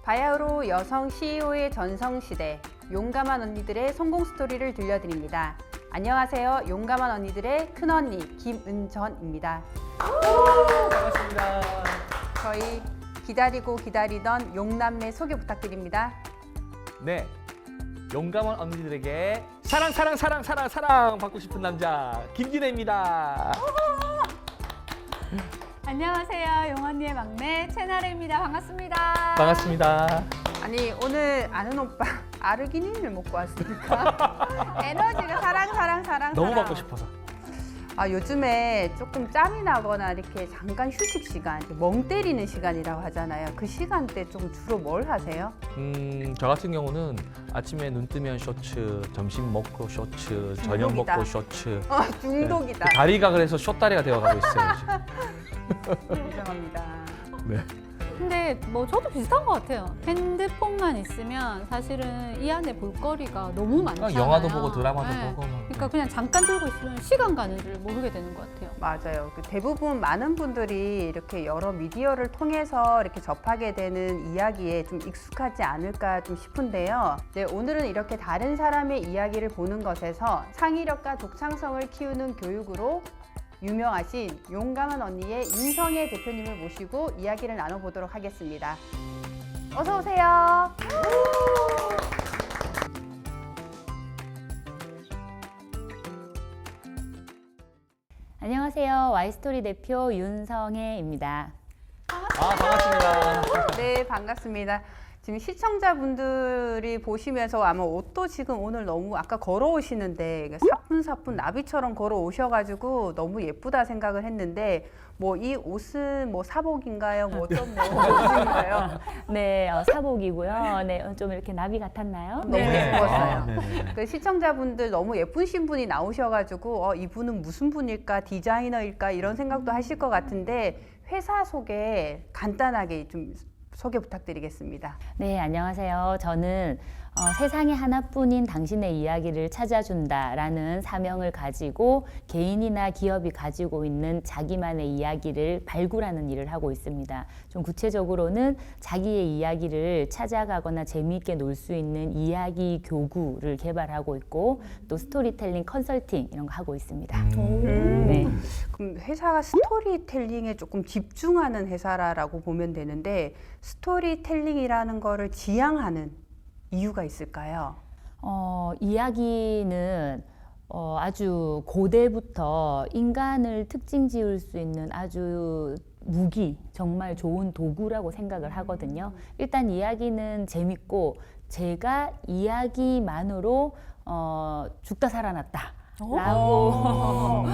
바야흐로 여성 CEO의 전성시대, 용감한 언니들의 성공 스토리를 들려드립니다. 안녕하세요. 용감한 언니들의 큰언니 김은전입니다. 반갑습니다. 저희 기다리고 기다리던 용남매 소개 부탁드립니다. 네, 용감한 언니들에게 사랑 받고 싶은 남자 김진애입니다. 안녕하세요. 용언니의 막내 채나래입니다. 반갑습니다. 반갑습니다. 아니 오늘 아는 오빠 아르기닌을 먹고 왔으니까 에너지가 사랑 너무 받고 싶어서. 아 요즘에 조금 짬이 나거나 이렇게 잠깐 휴식 시간, 멍 때리는 시간이라고 하잖아요. 그 시간대 좀 주로 뭘 하세요? 저 같은 경우는 아침에 눈 뜨면 쇼츠, 점심 먹고 쇼츠, 저녁 중독이다. 먹고 쇼츠. 중독이다. 네. 다리가 그래서 쇼다리가 되어가고 있어요. 지금. 인정합니다. 네. 근데 뭐 저도 비슷한 것 같아요. 핸드폰만 있으면 사실은 이 안에 볼거리가 너무 많잖아요. 영화도 보고 드라마도 네. 보고. 막. 그러니까 그냥 잠깐 들고 있으면 시간 가는 줄 모르게 되는 것 같아요. 맞아요. 대부분 많은 분들이 이렇게 여러 미디어를 통해서 이렇게 접하게 되는 이야기에 좀 익숙하지 않을까 좀 싶은데요. 네, 오늘은 이렇게 다른 사람의 이야기를 보는 것에서 창의력과 독창성을 키우는 교육으로 유명하신 용감한 언니의 윤성애 대표님을 모시고 이야기를 나눠보도록 하겠습니다. 어서 오세요. 안녕하세요. 와이스토리 대표 윤성애입니다. 반갑습니다. 네, 반갑습니다. 지금 시청자분들이 보시면서 아마 옷도 지금 오늘 너무 아까 걸어오시는데 사뿐사뿐 나비처럼 걸어오셔가지고 너무 예쁘다 생각을 했는데 뭐 이 옷은 뭐 사복인가요? 뭐 어떤 옷인가요? 네, 사복이고요. 네, 좀 이렇게 나비 같았나요? 너무 네. 예뻤어요. 네네. 그 시청자분들 너무 예쁘신 분이 나오셔가지고 이분은 무슨 분일까? 디자이너일까? 이런 생각도 하실 것 같은데 회사 소개 간단하게 좀 소개 부탁드리겠습니다. 네, 안녕하세요. 저는 세상에 하나뿐인 당신의 이야기를 찾아준다라는 사명을 가지고 개인이나 기업이 가지고 있는 자기만의 이야기를 발굴하는 일을 하고 있습니다. 좀 구체적으로는 자기의 이야기를 찾아가거나 재미있게 놀 수 있는 이야기 교구를 개발하고 있고 또 스토리텔링 컨설팅 이런 거 하고 있습니다. 네. 그럼 회사가 스토리텔링에 조금 집중하는 회사라고 보면 되는데 스토리텔링이라는 거를 지향하는 이유가 있을까요? 이야기는 아주 고대부터 인간을 특징 지을 수 있는 아주 무기, 정말 좋은 도구라고 생각을 하거든요. 일단 이야기는 재밌고 제가 이야기만으로 죽다 살아났다 라고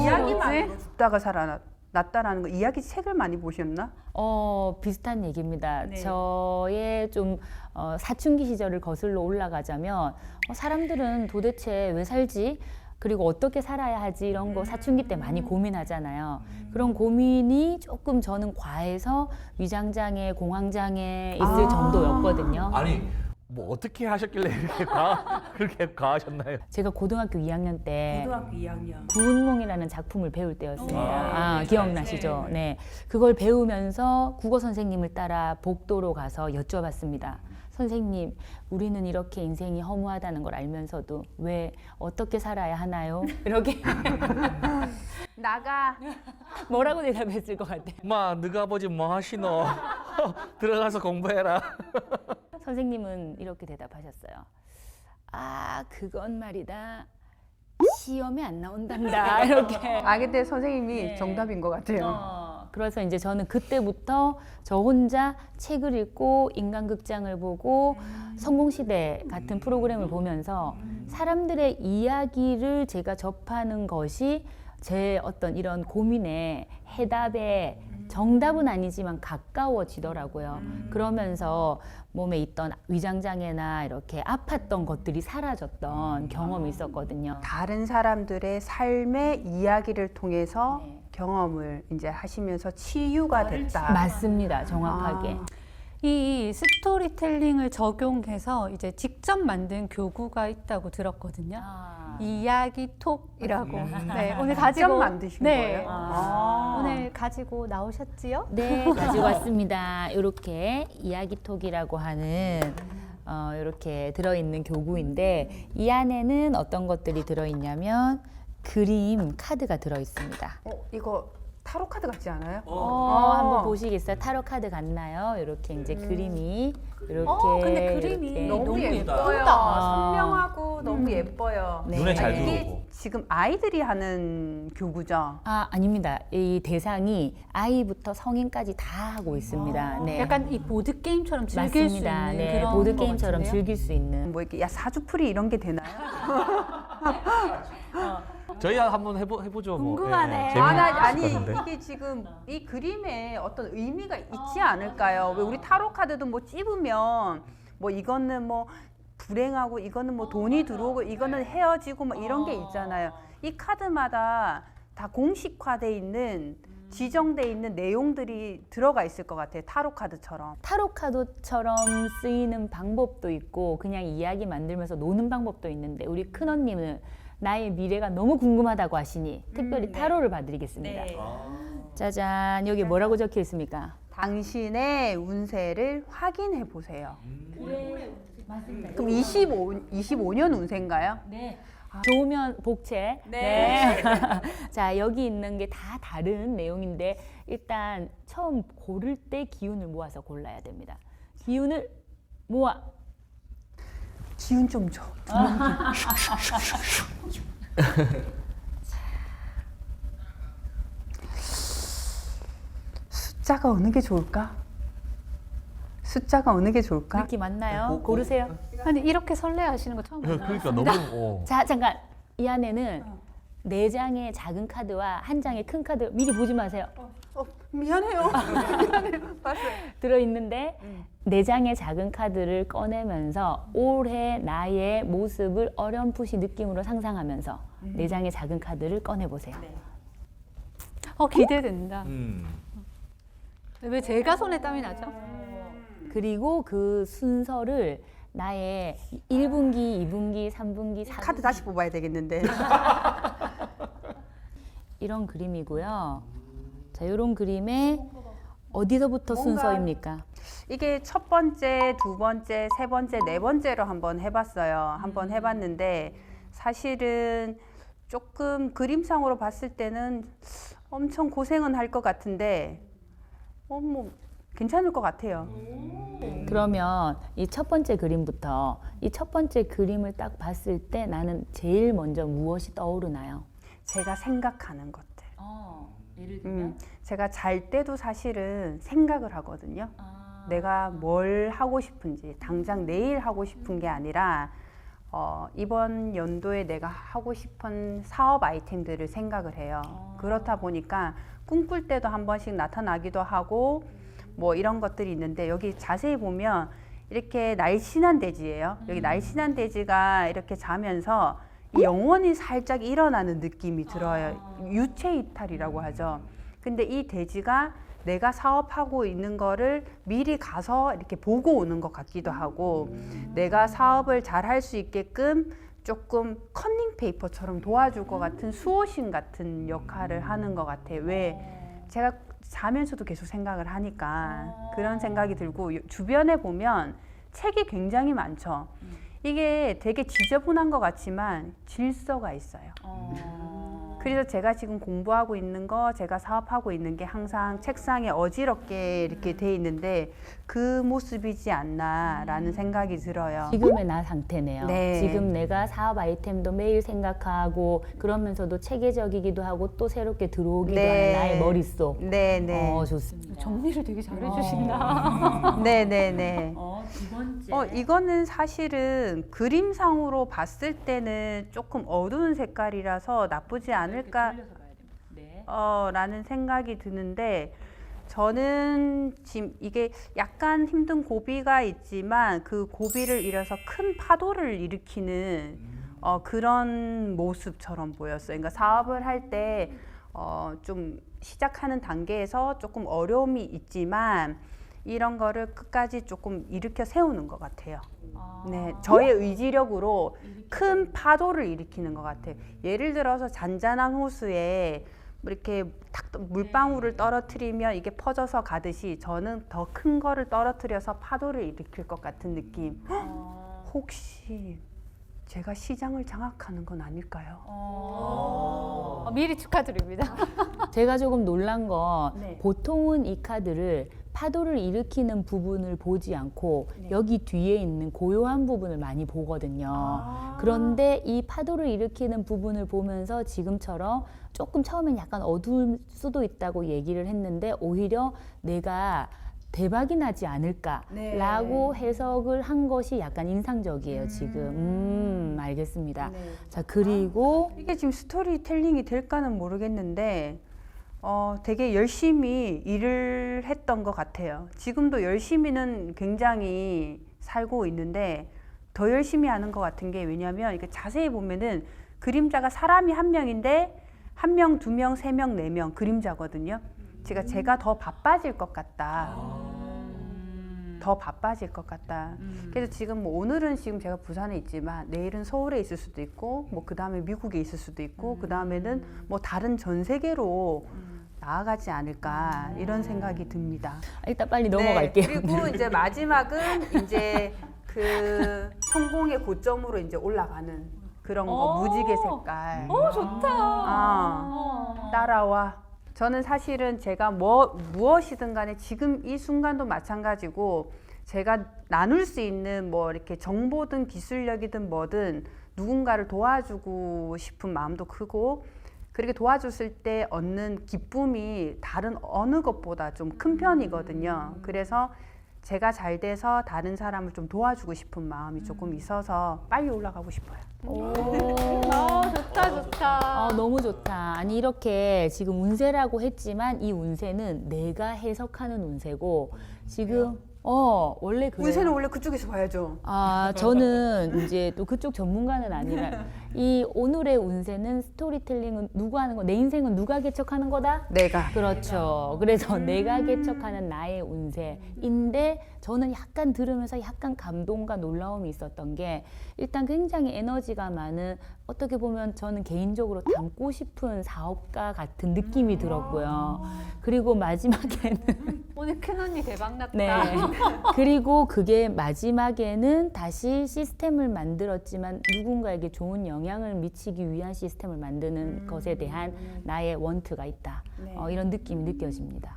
이야기만으로 죽다가 살아났다라는 거 이야기 책을 많이 보셨나? 비슷한 얘기입니다. 네. 저의 좀 사춘기 시절을 거슬러 올라가자면 사람들은 도대체 왜 살지? 그리고 어떻게 살아야 하지? 이런 거 사춘기 때 많이 고민하잖아요. 그런 고민이 조금 저는 과해서 위장장애, 공황장애 있을 정도였거든요. 아니 뭐 어떻게 하셨길래 그렇게 과하셨나요? 제가 고등학교 2학년 때 고등학교 2학년. 구운몽이라는 작품을 배울 때였습니다. 네. 기억나시죠? 네. 그걸 배우면서 국어 선생님을 따라 복도로 가서 여쭤봤습니다. 선생님, 우리는 이렇게 인생이 허무하다는 걸 알면서도 왜 어떻게 살아야 하나요? 이렇게 나가. 뭐라고 대답했을 것 같아요. 마, 너가 보지 뭐 하시노? 들어가서 공부해라. 선생님은 이렇게 대답하셨어요. 아, 그건 말이다. 시험에 안 나온단다. 이렇게. 근데 선생님이 네. 정답인 것 같아요. 그래서 이제 저는 그때부터 저 혼자 책을 읽고 인간극장을 보고 성공시대 같은 프로그램을 보면서 사람들의 이야기를 제가 접하는 것이 제 어떤 이런 고민의 해답의 정답은 아니지만 가까워지더라고요. 그러면서 몸에 있던 위장장애나 이렇게 아팠던 것들이 사라졌던 경험이 있었거든요. 다른 사람들의 삶의 이야기를 통해서 네. 경험을 이제 하시면서 치유가 됐다. 맞습니다. 정확하게. 이 스토리텔링을 적용해서 이제 직접 만든 교구가 있다고 들었거든요. 이야기톡이라고. 네, 오늘 직접 가지고 만드신 네. 거예요? 오늘 가지고 나오셨지요? 네, 가지고 왔습니다. 이렇게 이야기톡이라고 하는 이렇게 들어있는 교구인데 이 안에는 어떤 것들이 들어있냐면 그림 카드가 들어있습니다. 이거 타로 카드 같지 않아요? 한번 보시겠어요? 타로 카드 같나요? 이렇게 이제 그림이 이렇게. 근데 그림이 이렇게. 너무 너무 예뻐요. 예쁘다. 선명하고 너무 예뻐요. 네. 눈에 잘 이게 들어오고. 지금 아이들이 하는 교구죠? 아닙니다. 이 대상이 아이부터 성인까지 다 하고 있습니다. 네. 약간 이 보드 게임처럼 즐길 수 맞습니다. 있는 네, 그런 보드 것 게임처럼 같은데요? 즐길 수 있는. 뭐 이렇게 사주풀이 이런 게 되나요? 저희 한번 해보죠. 궁금하네. 뭐. 아니 재밌을 것 같은데. 이게 지금 이 그림에 어떤 의미가 있지 않을까요? 왜 우리 타로 카드도 뭐 찝으면 뭐 이거는 뭐 불행하고 이거는 뭐 돈이 들어오고 이거는 헤어지고 뭐 이런 게 있잖아요. 이 카드마다 다 공식화돼 있는 지정돼 있는 내용들이 들어가 있을 것 같아요. 타로 카드처럼. 타로 카드처럼 쓰이는 방법도 있고 그냥 이야기 만들면서 노는 방법도 있는데 우리 큰언니는 나의 미래가 너무 궁금하다고 하시니 특별히 타로를 봐드리겠습니다. 짜잔, 여기 뭐라고 적혀 있습니까? 당신의 운세를 확인해 보세요. 맞습니다. 그럼 25년 운세인가요? 네. 좋으면 복채. 네. 자, 여기 있는 게 다 다른 내용인데 일단 처음 고를 때 기운을 모아서 골라야 됩니다. 기운을 모아. 기운 좀 줘. 숫자가 어느 게 좋을까? 숫자가 어느 게 좋을까? 느낌 맞나요? 고르세요. 아니 이렇게 설레하시는 거 처음 봐요. 그러니까 너무. 자, 잠깐. 이 안에는 네 장의 작은 카드와 한 장의 큰 카드 미리 보지 마세요. 미안해요. 맞아요. 들어있는데 네 장의 작은 카드를 꺼내면서 올해 나의 모습을 어렴풋이 느낌으로 상상하면서 네 장의 작은 카드를 꺼내보세요. 기대된다. 음. 왜 제가 손에 땀이 나죠? 그리고 그 순서를 나의 1분기, 2분기, 3분기, 4분기 카드 다시 뽑아야 되겠는데. 이런 그림이고요. 자, 이런 그림에 어디서부터 뭔가- 순서입니까? 이게 첫 번째, 두 번째, 세 번째, 네 번째로 한번 해봤어요. 한번 해봤는데 사실은 조금 그림상으로 봤을 때는 엄청 고생은 할 것 같은데 뭐 괜찮을 것 같아요. 그러면 이 첫 번째 그림부터 이 첫 번째 그림을 딱 봤을 때 나는 제일 먼저 무엇이 떠오르나요? 제가 생각하는 것들. 예를 제가 잘 때도 사실은 생각을 하거든요. 내가 뭘 하고 싶은지 당장 내일 하고 싶은 게 아니라 이번 연도에 내가 하고 싶은 사업 아이템들을 생각을 해요. 그렇다 보니까 꿈꿀 때도 한 번씩 나타나기도 하고 뭐 이런 것들이 있는데 여기 자세히 보면 이렇게 날씬한 돼지예요. 여기 날씬한 돼지가 이렇게 자면서 영혼이 살짝 일어나는 느낌이 들어요. 유체 이탈이라고 하죠. 근데 이 돼지가 내가 사업하고 있는 거를 미리 가서 이렇게 보고 오는 것 같기도 하고 내가 사업을 잘 할 수 있게끔 조금 컨닝 페이퍼처럼 도와줄 것 같은 수호신 같은 역할을 하는 것 같아요. 왜? 제가 자면서도 계속 생각을 하니까 그런 생각이 들고 주변에 보면 책이 굉장히 많죠. 이게 되게 지저분한 것 같지만 질서가 있어요. 그래서 제가 지금 공부하고 있는 거, 제가 사업하고 있는 게 항상 책상에 어지럽게 이렇게 돼 있는데 그 모습이지 않나라는 생각이 들어요. 지금의 나 상태네요. 네. 지금 내가 사업 아이템도 매일 생각하고 그러면서도 체계적이기도 하고 또 새롭게 들어오기도 네. 하는 나의 머릿속. 네네. 좋습니다. 정리를 되게 잘해주신다. 네네네. 두 번째. 이거는 사실은 그림상으로 봤을 때는 조금 어두운 색깔이라서 나쁘지 않을까 네. 라는 생각이 드는데 저는 지금 이게 약간 힘든 고비가 있지만 그 고비를 이뤄서 큰 파도를 일으키는 그런 모습처럼 보였어요. 그러니까 사업을 할 때 좀 시작하는 단계에서 조금 어려움이 있지만 이런 거를 끝까지 조금 일으켜 세우는 것 같아요. 네, 저의 의지력으로 큰 파도를 일으키는 것 같아요. 예를 들어서 잔잔한 호수에 이렇게 탁 물방울을 떨어뜨리면 이게 퍼져서 가듯이 저는 더 큰 거를 떨어뜨려서 파도를 일으킬 것 같은 느낌. 혹시 제가 시장을 장악하는 건 아닐까요? 미리 축하드립니다. 제가 조금 놀란 건 네. 보통은 이 카드를 파도를 일으키는 부분을 보지 않고 네. 여기 뒤에 있는 고요한 부분을 많이 보거든요. 그런데 이 파도를 일으키는 부분을 보면서 지금처럼 조금 처음엔 약간 어두울 수도 있다고 얘기를 했는데 오히려 내가 대박이 나지 않을까라고 해석을 한 것이 약간 인상적이에요, 지금. 알겠습니다. 네. 자, 그리고 이게 지금 스토리텔링이 될까는 모르겠는데 되게 열심히 일을 했던 것 같아요. 지금도 열심히는 굉장히 살고 있는데 더 열심히 하는 것 같은 게 왜냐하면 이게 자세히 보면은 그림자가 사람이 한 명인데 한 명, 두 명, 세 명, 네 명 그림자거든요. 제가 더 바빠질 것 같다. 더 바빠질 것 같다. 그래서 지금 뭐 오늘은 지금 제가 부산에 있지만 내일은 서울에 있을 수도 있고 뭐 그 다음에 미국에 있을 수도 있고 그 다음에는 뭐 다른 전 세계로 나아가지 않을까 이런 생각이 듭니다. 일단 빨리 넘어갈게요. 네, 그리고 이제 마지막은 이제 그 성공의 고점으로 이제 올라가는 그런 거 무지개 색깔. 좋다. 따라와. 저는 사실은 제가 무엇이든 간에 지금 이 순간도 마찬가지고 제가 나눌 수 있는 뭐 이렇게 정보든 기술력이든 뭐든 누군가를 도와주고 싶은 마음도 크고 그렇게 도와줬을 때 얻는 기쁨이 다른 어느 것보다 좀 큰 편이거든요. 그래서 제가 잘 돼서 다른 사람을 좀 도와주고 싶은 마음이 조금 있어서 빨리 올라가고 싶어요. 좋다, 좋다. 너무 좋다. 아니 이렇게 지금 운세라고 했지만 이 운세는 내가 해석하는 운세고 지금 원래 그래요. 운세는 원래 그쪽에서 봐야죠. 저는 이제 또 그쪽 전문가는 아니라 이 오늘의 운세는 스토리텔링은 누가 하는 거? 내 인생은 누가 개척하는 거다? 내가. 그렇죠. 그래서 내가 개척하는 나의 운세인데 저는 약간 들으면서 약간 감동과 놀라움이 있었던 게 일단 굉장히 에너지가 많은 어떻게 보면 저는 개인적으로 닮고 싶은 사업가 같은 느낌이 들었고요. 그리고 마지막에는 오늘 큰언니 대박났다. 네. 그리고 그게 마지막에는 다시 시스템을 만들었지만 누군가에게 좋은 영향을 미치기 위한 시스템을 만드는 것에 대한 나의 원트가 있다. 네. 이런 느낌이 느껴집니다.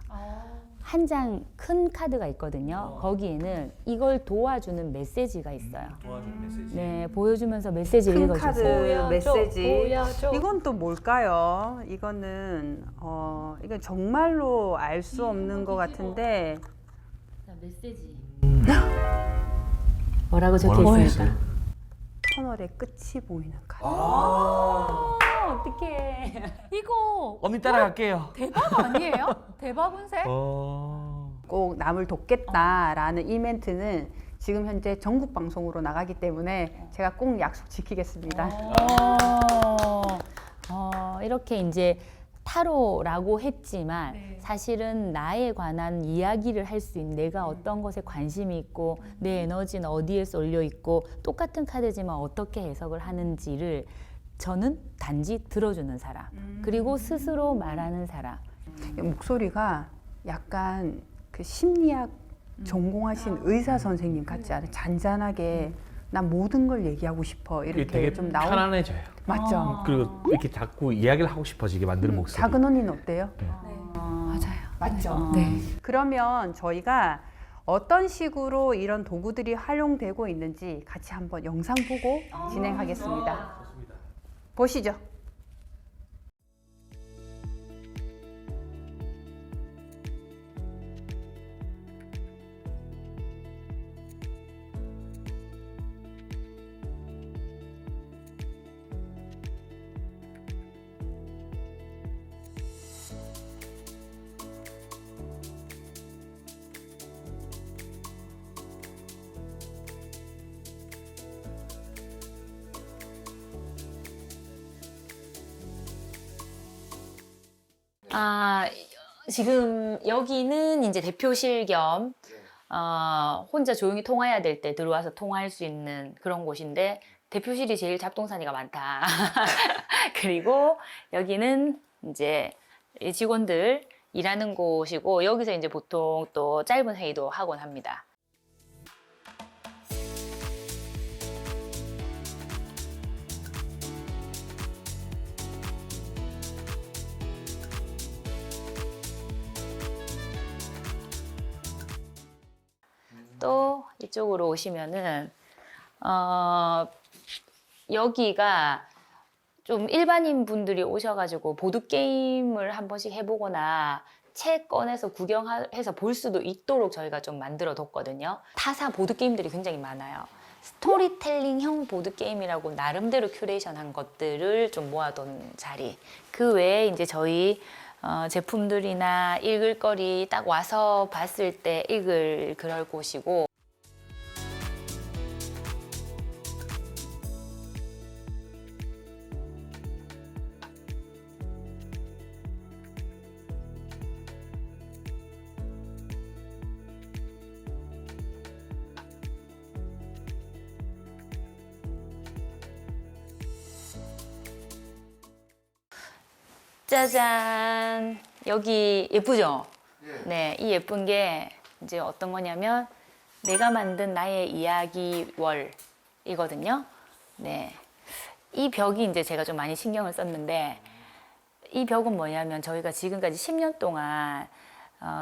한 장 큰 카드가 있거든요. 거기에는 이걸 도와주는 메시지가 있어요. 도와주는 메시지. 네, 보여주면서 메시지 큰 읽어주세요. 카드 메시지. 보여줘. 이건 또 뭘까요? 이거는 이건 정말로 알 수 없는 것 같은데 자, 메시지. 뭐라고 적혀 뭐라고 있습니까? 했어요? 터널의 끝이 보이는 카드. 어떡해. 이거 언니 따라갈게요. 대박 아니에요? 대박 운세? 꼭 남을 돕겠다라는 이 멘트는 지금 현재 전국 방송으로 나가기 때문에 제가 꼭 약속 지키겠습니다. 이렇게 이제 타로라고 했지만 네. 사실은 나에 관한 이야기를 할 수 있는 내가 어떤 것에 관심이 있고 내 에너지는 어디에 쏠려 있고 똑같은 카드지만 어떻게 해석을 하는지를 저는 단지 들어주는 사람 그리고 스스로 말하는 사람. 목소리가 약간 그 심리학 전공하신 의사 선생님 같지 않아요? 잔잔하게 난 모든 걸 얘기하고 싶어 이게 이렇게 되게 좀 나오. 편안해져요. 맞죠? 그리고 이렇게 자꾸 이야기를 하고 싶어지게 만드는 목소리. 작은 언니는 어때요? 맞아요. 맞죠? 네. 그러면 저희가 어떤 식으로 이런 도구들이 활용되고 있는지 같이 한번 영상 보고 진행하겠습니다. 보시죠. 지금 여기는 이제 대표실 겸 혼자 조용히 통화해야 될 때 들어와서 통화할 수 있는 그런 곳인데 대표실이 제일 잡동사니가 많다. 그리고 여기는 이제 직원들 일하는 곳이고 여기서 이제 보통 또 짧은 회의도 하곤 합니다. 또 이쪽으로 오시면은 여기가 좀 일반인 분들이 오셔가지고 보드게임을 한 번씩 해보거나 책 꺼내서 구경해서 볼 수도 있도록 저희가 좀 만들어 뒀거든요. 타사 보드게임들이 굉장히 많아요. 스토리텔링형 보드게임이라고 나름대로 큐레이션한 것들을 좀 모아둔 자리. 그 외에 이제 저희 제품들이나 읽을 거리 딱 와서 봤을 때 읽을 그럴 곳이고, 짜잔! 여기 예쁘죠? 네, 이 예쁜 게 이제 어떤 거냐면 내가 만든 나의 이야기월이거든요. 네, 이 벽이 이제 제가 좀 많이 신경을 썼는데 이 벽은 뭐냐면 저희가 지금까지 10년 동안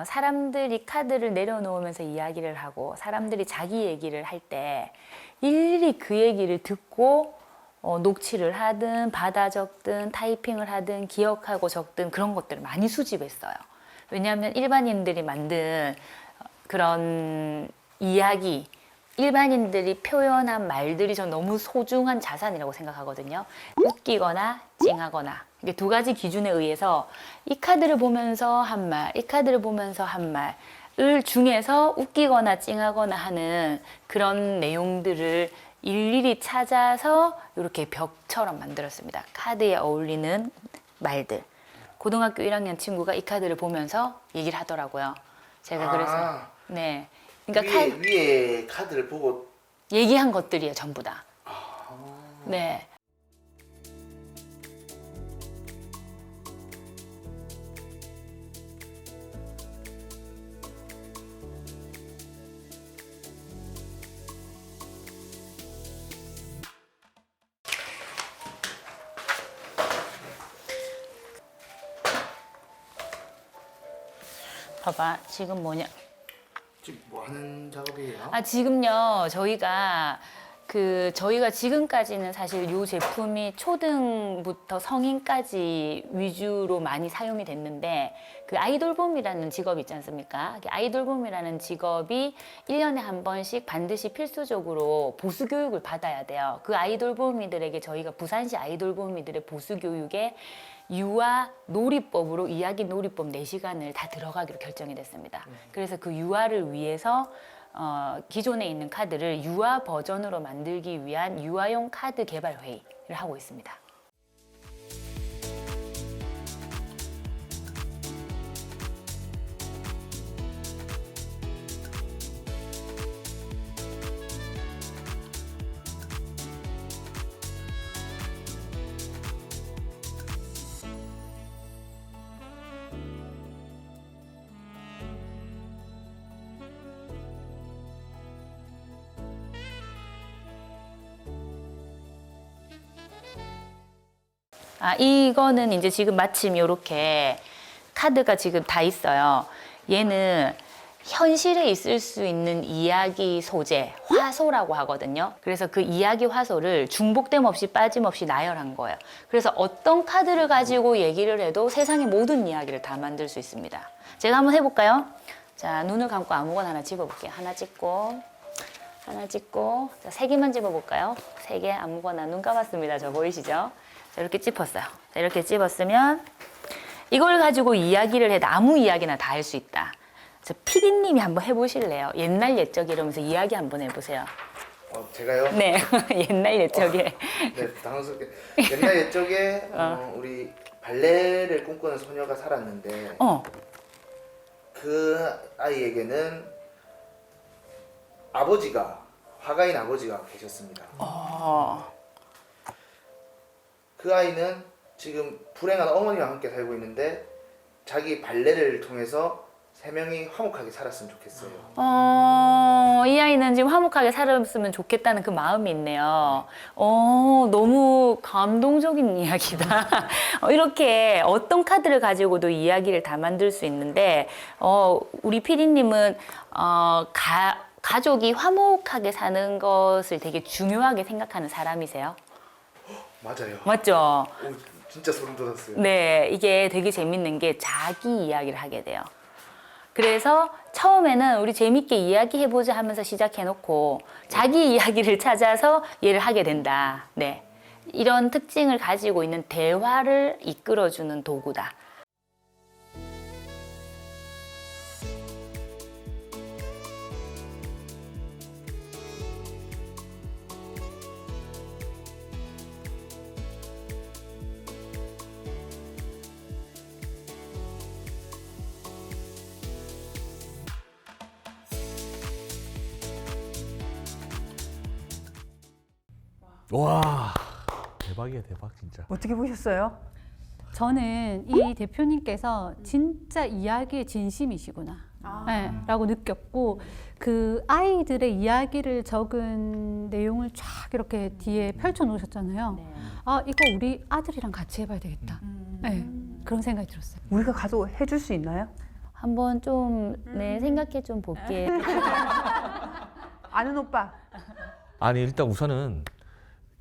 사람들이 카드를 내려놓으면서 이야기를 하고 사람들이 자기 얘기를 할 때 일일이 그 얘기를 듣고 녹취를 하든 받아 적든 타이핑을 하든 기억하고 적든 그런 것들을 많이 수집했어요. 왜냐하면 일반인들이 만든 그런 이야기, 일반인들이 표현한 말들이 전 너무 소중한 자산이라고 생각하거든요. 웃기거나 찡하거나 이게 두 가지 기준에 의해서 이 카드를 보면서 한 말, 이 카드를 보면서 한 말을 중에서 웃기거나 찡하거나 하는 그런 내용들을 일일이 찾아서 이렇게 벽처럼 만들었습니다. 카드에 어울리는 말들. 고등학교 1학년 친구가 이 카드를 보면서 얘기를 하더라고요. 제가 그래서 네, 그러니까 위에 카드를 보고 얘기한 것들이에요, 전부 다. 네. 봐봐, 지금 뭐냐? 지금 뭐 하는 작업이에요? 지금요, 저희가 지금까지는 사실 이 제품이 초등부터 성인까지 위주로 많이 사용이 됐는데, 그 아이돌봄이라는 직업이 있지 않습니까? 아이돌봄이라는 직업이 1년에 한 번씩 반드시 필수적으로 보수교육을 받아야 돼요. 그 아이돌봄이들에게 저희가 부산시 아이돌봄이들의 보수교육에 유아 놀이법으로 이야기 놀이법 4시간을 다 들어가기로 결정이 됐습니다. 그래서 그 유아를 위해서 기존에 있는 카드를 유아 버전으로 만들기 위한 유아용 카드 개발 회의를 하고 있습니다. 이거는 이제 지금 마침 이렇게 카드가 지금 다 있어요. 얘는 현실에 있을 수 있는 이야기 소재, 화소라고 하거든요. 그래서 그 이야기 화소를 중복됨 없이 빠짐없이 나열한 거예요. 그래서 어떤 카드를 가지고 얘기를 해도 세상의 모든 이야기를 다 만들 수 있습니다. 제가 한번 해볼까요? 자, 눈을 감고 아무거나 하나 집어볼게요. 하나 찍고, 하나 찍고, 자, 3개만 집어볼까요? 3개 아무거나 눈 감았습니다. 저 보이시죠? 자, 이렇게 찝었어요. 자, 이렇게 찝었으면 이걸 가지고 이야기를 해도 아무 이야기나 다 할 수 있다. 저 PD님이 한번 해보실래요? 옛날 옛적 이러면서 이야기 한번 해보세요. 제가요? 네, 옛날 옛적에. 네, 당황스럽게. 옛날 옛적에 우리 발레를 꿈꾸는 소녀가 살았는데 그 아이에게는 아버지가 화가인 아버지가 계셨습니다. 그 아이는 지금 불행한 어머니와 함께 살고 있는데 자기 발레를 통해서 3명이 화목하게 살았으면 좋겠어요. 이 아이는 지금 화목하게 살았으면 좋겠다는 그 마음이 있네요. 너무 감동적인 이야기다. 이렇게 어떤 카드를 가지고도 이야기를 다 만들 수 있는데, 우리 PD님은 가족이 화목하게 사는 것을 되게 중요하게 생각하는 사람이세요? 맞아요. 맞죠? 오, 진짜 소름 돋았어요. 네, 이게 되게 재밌는 게 자기 이야기를 하게 돼요. 그래서 처음에는 우리 재밌게 이야기해보자 하면서 시작해놓고 자기 이야기를 찾아서 얘를 하게 된다. 네, 이런 특징을 가지고 있는 대화를 이끌어주는 도구다. 와 대박이야 대박 진짜. 어떻게 보셨어요? 저는 이 대표님께서 진짜 이야기의 진심이시구나. 네, 라고 느꼈고 그 아이들의 이야기를 적은 내용을 쫙 이렇게 뒤에 펼쳐 놓으셨잖아요. 아, 이거 우리 아들이랑 같이 해봐야 되겠다. 네, 그런 생각이 들었어요. 우리가 가서 해줄 수 있나요? 한번 좀 생각해 좀 볼게. 아는 오빠. 아니 일단 우선은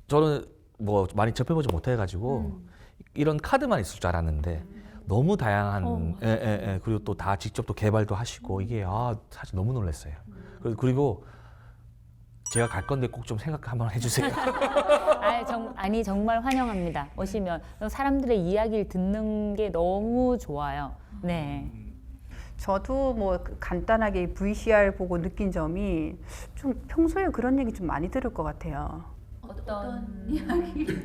저는 뭐 많이 접해보지 못해가지고 이런 카드만 있을 줄 알았는데 너무 다양한 그리고 또 다 직접 또 개발도 하시고 이게 사실 너무 놀랐어요. 그리고 제가 갈 건데 꼭 좀 생각 한번 해주세요. 아니 정말 환영합니다. 오시면 사람들의 이야기를 듣는 게 너무 좋아요. 네. 저도 뭐 간단하게 VCR 보고 느낀 점이 좀 평소에 그런 얘기 좀 많이 들을 것 같아요. 어떤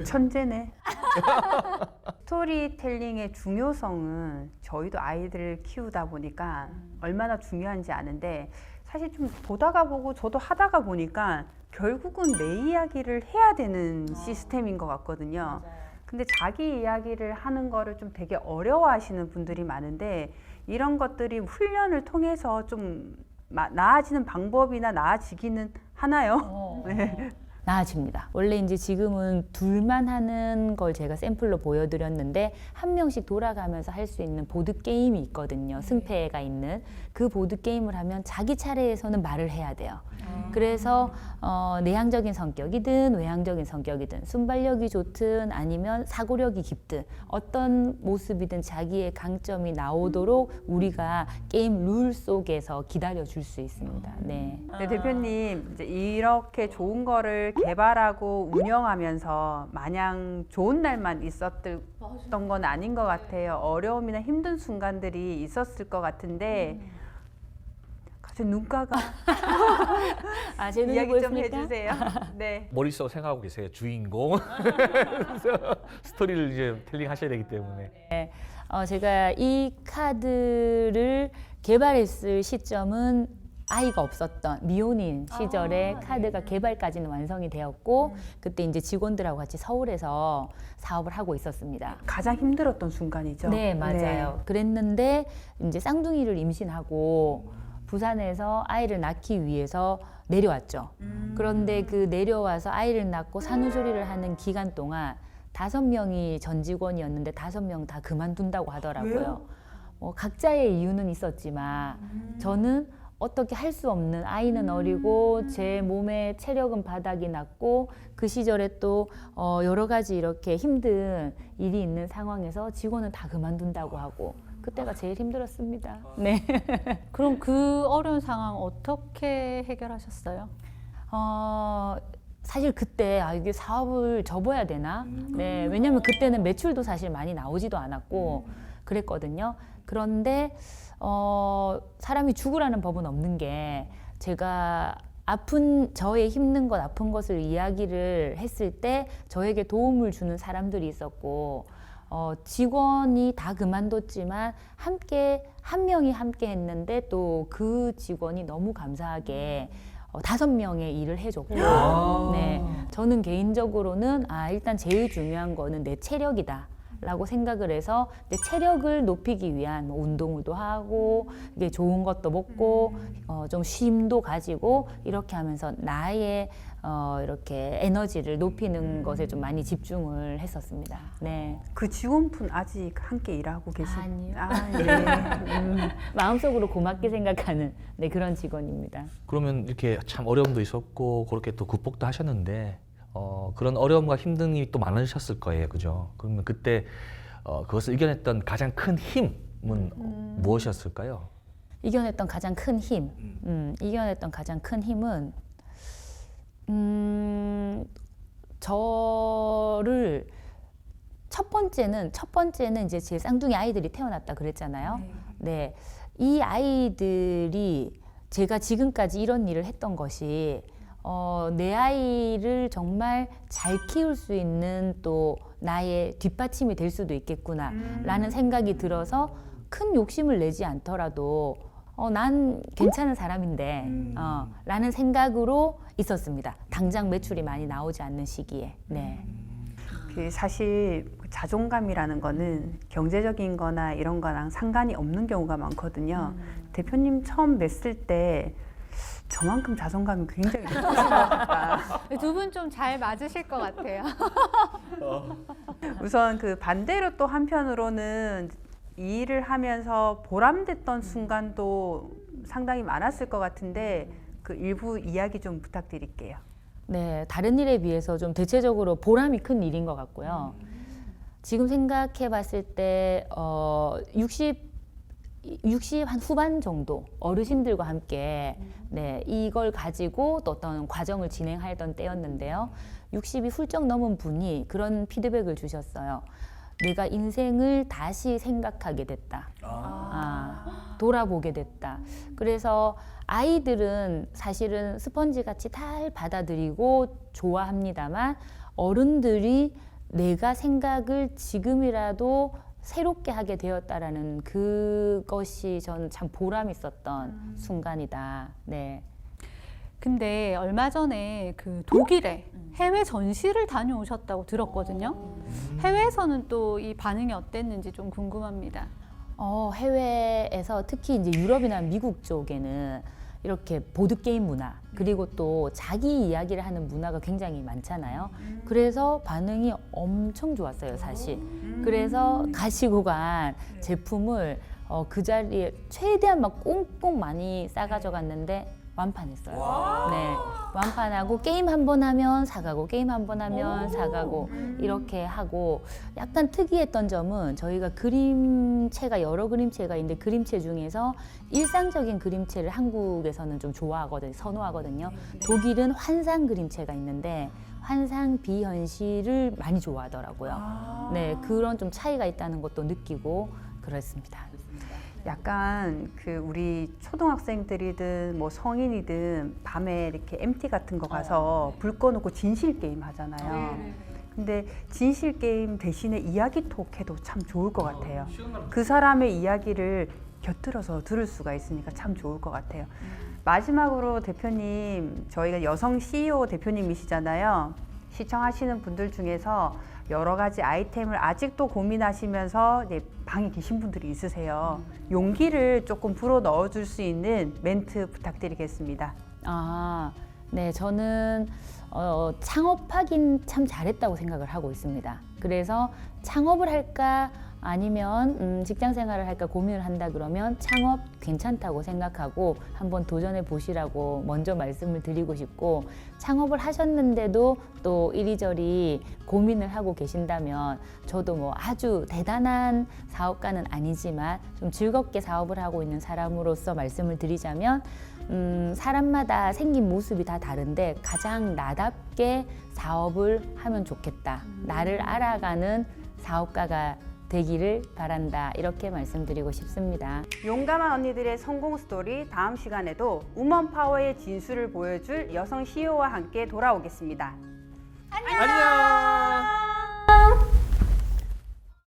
천재네. 스토리텔링의 중요성은 저희도 아이들을 키우다 보니까 얼마나 중요한지 아는데 사실 좀 보다가 보고 저도 하다가 보니까 결국은 내 이야기를 해야 되는 시스템인 것 같거든요. 근데 자기 이야기를 하는 거를 좀 되게 어려워하시는 분들이 많은데 이런 것들이 훈련을 통해서 좀 나아지는 방법이나 나아지기는 하나요? 네. 나아집니다. 원래 이제 지금은 둘만 하는 걸 제가 샘플로 보여드렸는데 한 명씩 돌아가면서 할 수 있는 보드 게임이 있거든요. 승패가 있는 그 보드 게임을 하면 자기 차례에서는 말을 해야 돼요. 그래서 내향적인 성격이든 외향적인 성격이든 순발력이 좋든 아니면 사고력이 깊든 어떤 모습이든 자기의 강점이 나오도록 우리가 게임 룰 속에서 기다려 줄 수 있습니다. 네. 네, 대표님 이제 이렇게 좋은 거를 개발하고 운영하면서 마냥 좋은 날만 있었던 건 아닌 것 같아요. 어려움이나 힘든 순간들이 있었을 것 같은데 갑자기 눈가가 제 눈이 이야기 좀 보였습니까? 해주세요. 네. 머릿속 생각하고 계세요 주인공. 그래서 스토리를 이제 텔링 하셔야 되기 때문에. 제가 이 카드를 개발했을 시점은 아이가 없었던 미혼인 시절에 카드가 개발까지는 완성이 되었고 그때 이제 직원들하고 같이 서울에서 사업을 하고 있었습니다. 가장 힘들었던 순간이죠. 네, 맞아요. 그랬는데 이제 쌍둥이를 임신하고 부산에서 아이를 낳기 위해서 내려왔죠. 그런데 그 내려와서 아이를 낳고 산후조리를 하는 기간 동안 5명이 전 직원이었는데 5명 다 그만둔다고 하더라고요. 왜요? 각자의 이유는 있었지만 저는 어떻게 할 수 없는 아이는 어리고 제 몸의 체력은 바닥이 났고 그 시절에 또 여러 가지 이렇게 힘든 일이 있는 상황에서 직원은 다 그만둔다고 하고 그때가 제일 힘들었습니다. 네. 그럼 그 어려운 상황 어떻게 해결하셨어요? 사실 그때 이게 사업을 접어야 되나? 네, 왜냐면 그때는 매출도 사실 많이 나오지도 않았고 그랬거든요. 그런데 사람이 죽으라는 법은 없는 게 제가 저의 힘든 것, 아픈 것을 이야기를 했을 때 저에게 도움을 주는 사람들이 있었고 직원이 다 그만뒀지만 한 명이 함께 했는데 또 그 직원이 너무 감사하게 5명의 일을 해줬고, 아. 네, 저는 개인적으로는 일단 제일 중요한 거는 내 체력이다. 라고 생각을 해서 내 체력을 높이기 위한 뭐 운동도 하고 이게 좋은 것도 먹고 좀 쉼도 가지고 이렇게 하면서 나의 이렇게 에너지를 높이는 것에 좀 많이 집중을 했었습니다. 네. 그 직원분 아직 함께 일하고 계신? 아니요. 예. 마음속으로 고맙게 생각하는 네, 그런 직원입니다. 그러면 이렇게 참 어려움도 있었고 그렇게 또 극복도 하셨는데 그런 어려움과 힘듦이 또 많으셨을 거예요, 그죠? 그러면 그때 그것을 이겨냈던 가장 큰 힘은 무엇이었을까요? 이겨냈던 가장 큰 힘, 이겨냈던 가장 큰 힘은 저를 첫 번째는 이제 제 쌍둥이 아이들이 태어났다 그랬잖아요. 네, 이 아이들이 제가 지금까지 이런 일을 했던 것이 내 아이를 정말 잘 키울 수 있는 또 나의 뒷받침이 될 수도 있겠구나라는 생각이 들어서 큰 욕심을 내지 않더라도 난 괜찮은 사람인데 라는 생각으로 있었습니다. 당장 매출이 많이 나오지 않는 시기에. 네. 그 사실 자존감이라는 거는 경제적인 거나 이런 거랑 상관이 없는 경우가 많거든요. 대표님 처음 뵀을 때 저만큼 자존감이 굉장히 높으신 것 같다. 두 분 좀 잘 맞으실 것 같아요. 우선 그 반대로 또 한편으로는 이 일을 하면서 보람됐던 순간도 상당히 많았을 것 같은데 그 일부 이야기 좀 부탁드릴게요. 네, 다른 일에 비해서 좀 대체적으로 보람이 큰 일인 것 같고요. 지금 생각해 봤을 때 60 한 후반 정도 어르신들과 함께 네, 이걸 가지고 또 어떤 과정을 진행하던 때였는데요. 60이 훌쩍 넘은 분이 그런 피드백을 주셨어요. 내가 인생을 다시 생각하게 됐다. 돌아보게 됐다. 그래서 아이들은 사실은 스펀지 같이 잘 받아들이고 좋아합니다만 어른들이 내가 생각을 지금이라도 새롭게 하게 되었다라는 그것이 저는 참 보람 있었던 순간이다. 네. 근데 얼마 전에 그 독일에 해외 전시를 다녀오셨다고 들었거든요. 해외에서는 또 이 반응이 어땠는지 좀 궁금합니다. 해외에서 특히 이제 유럽이나 미국 쪽에는 이렇게 보드게임 문화 그리고 또 자기 이야기를 하는 문화가 굉장히 많잖아요. 그래서 반응이 엄청 좋았어요, 사실. 그래서 가지고 간 제품을 그 자리에 최대한 막 꽁꽁 많이 싸가져 갔는데 완판했어요. 네, 완판하고 게임 한 번 하면 사가고 게임 한 번 하면 사가고 이렇게 하고 약간 특이했던 점은 저희가 그림체가 여러 그림체가 있는데 그림체 중에서 일상적인 그림체를 한국에서는 좀 좋아하거든요. 선호하거든요. 독일은 환상 그림체가 있는데 환상 비현실을 많이 좋아하더라고요. 네, 그런 좀 차이가 있다는 것도 느끼고 그랬습니다. 약간 그 우리 초등학생들이든 뭐 성인이든 밤에 이렇게 MT 같은 거 가서 불 꺼놓고 진실 게임 하잖아요. 근데 진실 게임 대신에 이야기 톡 해도 참 좋을 것 같아요. 그 사람의 이야기를 곁들여서 들을 수가 있으니까 참 좋을 것 같아요. 마지막으로 대표님, 저희가 여성 CEO 대표님이시잖아요. 시청하시는 분들 중에서 여러 가지 아이템을 아직도 고민하시면서 이제 방에 계신 분들이 있으세요. 용기를 조금 불어 넣어줄 수 있는 멘트 부탁드리겠습니다. 네, 저는 창업하긴 참 잘했다고 생각을 하고 있습니다. 그래서 창업을 할까 아니면 직장 생활을 할까 고민을 한다 그러면 창업 괜찮다고 생각하고 한번 도전해 보시라고 먼저 말씀을 드리고 싶고, 창업을 하셨는데도 또 이리저리 고민을 하고 계신다면 저도 뭐 아주 대단한 사업가는 아니지만 좀 즐겁게 사업을 하고 있는 사람으로서 말씀을 드리자면 사람마다 생긴 모습이 다 다른데 가장 나답게 사업을 하면 좋겠다. 나를 알아가는 사업가가 되기를 바란다. 이렇게 말씀드리고 싶습니다. 용감한 언니들의 성공 스토리, 다음 시간에도 우먼 파워의 진수를 보여줄 여성 CEO와 함께 돌아오겠습니다. 안녕.